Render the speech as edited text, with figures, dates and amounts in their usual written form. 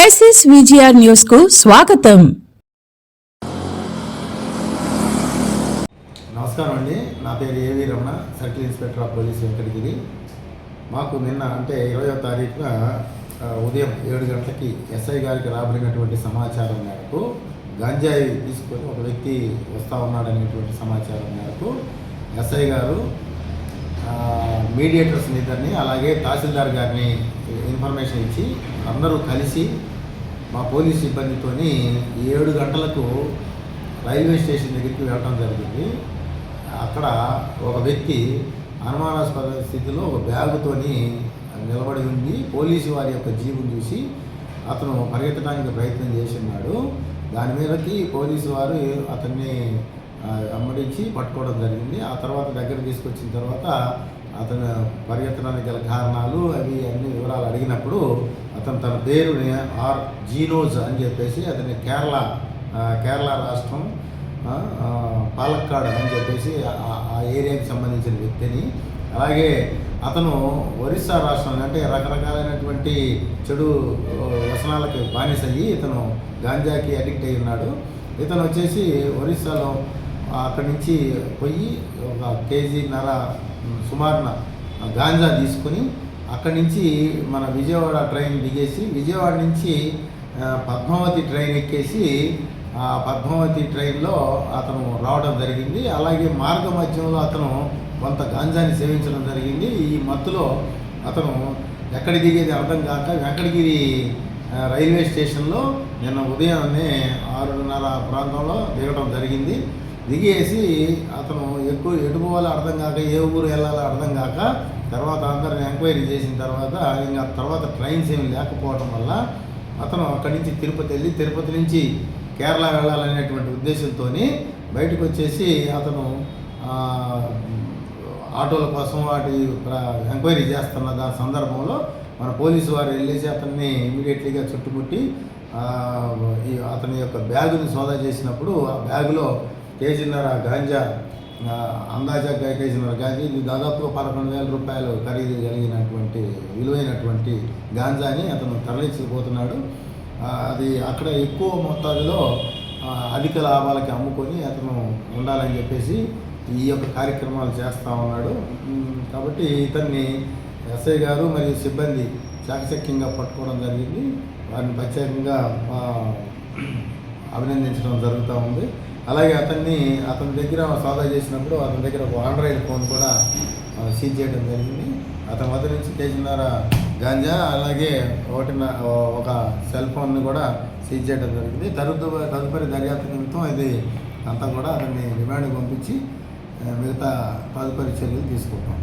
SSVGR news కు స్వాగతం. నమస్కారం అండి. నా పేరు ఏవి Ramana, circle inspector of police Venkatagiri. మాకు నిన్న అంటే 20వ తారీఖున ఉదయం 7 గంటలకి ఎస్ఐ గారికి రాబడినటువంటి సమాచారం మేరకు గంజాయి తీసుకొని ఒక వ్యక్తి వస్తూ ఉన్నాడనేటువంటి సమాచారం మేరకు ఎస్ఐ గారు మీడియేటర్స్ ఇద్దరిని అలాగే తహసీల్దార్ గారిని ఇన్ఫర్మేషన్ ఇచ్చి అందరూ కలిసి మా పోలీస్ సిబ్బందితో 7 గంటలకు రైల్వే స్టేషన్ దగ్గరికి వెళ్ళడం జరిగింది. అక్కడ ఒక వ్యక్తి అనుమానాస్పద స్థితిలో ఒక బ్యాగుతో నిలబడి ఉంది. పోలీసు వారి యొక్క జీబును చూసి అతను పరిగెత్తడానికి ప్రయత్నం చేస్తున్నాడు. దాని మీదకి పోలీసు వారు అతన్ని అమ్మడించి పట్టుకోవడం జరిగింది. ఆ తర్వాత దగ్గర తీసుకొచ్చిన తర్వాత అతను పరిగెత్తడానికి గల కారణాలు అవి అన్ని వివరాలు అడిగినప్పుడు అతను తన పేరుని ఆర్ జీనోజ్ అని చెప్పేసి అతని కేరళ రాష్ట్రం పాలక్కాడ్ అని చెప్పేసి ఆ ఏరియాకి సంబంధించిన వ్యక్తిని, అలాగే అతను ఒరిస్సా రాష్ట్రం అంటే రకరకాలైనటువంటి చెడు వ్యసనాలకి బానిసయ్యి ఇతను గాంజాకి అడిక్ట్ అయి ఉన్నాడు. ఇతను వచ్చేసి ఒరిస్సాలో అక్కడి నుంచి పోయి 1.5 కేజీన్నర సుమారున గాంజా తీసుకుని అక్కడి నుంచి మన విజయవాడ ట్రైన్ దిగేసి విజయవాడ నుంచి పద్మావతి ట్రైన్ ఎక్కేసి ఆ పద్మావతి ట్రైన్లో అతను రావడం జరిగింది. అలాగే మార్గ మధ్యంలో అతను కొంత గాంజాని సేవించడం జరిగింది. ఈ మత్తులో అతను ఎక్కడ దిగేది అర్థం కాక వెంకటగిరి రైల్వే స్టేషన్లో నిన్న ఉదయాన్నే 6:30 ప్రాంతంలో దిగడం జరిగింది. దిగేసి అతను ఎటు పోవాలో అర్థం కాక ఏ ఊరు వెళ్ళాలో అర్థం కాక తర్వాత అందరిని ఎంక్వైరీ చేసిన తర్వాత ఇంకా తర్వాత ట్రైన్స్ ఏమి లేకపోవడం వల్ల అతను అక్కడి నుంచి తిరుపతి వెళ్ళి తిరుపతి నుంచి కేరళ వెళ్ళాలనేటువంటి ఉద్దేశంతో బయటకు వచ్చేసి అతను ఆటోల కోసం వాటి ఎంక్వైరీ చేస్తున్న సందర్భంలో మన పోలీసు వారు వెళ్ళేసి అతన్ని ఇమీడియట్లీగా చుట్టుముట్టి అతని యొక్క బ్యాగుని సోదా చేసినప్పుడు ఆ బ్యాగులో 1.5 కేజీన్నర గాంజా, అందాజా 1.5 కేజీన్నర గాంజా, ఇది దాదాపుగా 11,000 రూపాయలు ఖరీదు కలిగినటువంటి విలువైనటువంటి గాంజాని అతను తరలించకపోతున్నాడు. అది అక్కడ ఎక్కువ మొత్తాదులో అధిక లాభాలకి అమ్ముకొని అతను ఉండాలని చెప్పేసి ఈ యొక్క కార్యక్రమాలు చేస్తూ ఉన్నాడు. కాబట్టి ఇతన్ని ఎస్ఐ గారు మరియు సిబ్బంది చాకచక్యంగా పట్టుకోవడం జరిగింది. వారిని ప్రత్యేకంగా అభినందించడం జరుగుతూ ఉంది. అలాగే అతని దగ్గర సోదా చేసినప్పుడు అతని దగ్గర ఒక ఆండ్రాయిడ్ ఫోన్ కూడా సీజ్ చేయడం జరిగింది. అతని వద్ద నుంచి 1.5 కేజీన్నర గాంజా అలాగే ఒక సెల్ ఫోన్ని కూడా సీజ్ చేయడం జరిగింది. తదుపరి దర్యాప్తు నిమిత్తం ఇది అంతా కూడా అతన్ని రిమాండ్కి పంపించి మిగతా తదుపరి చర్యలు తీసుకుంటాం.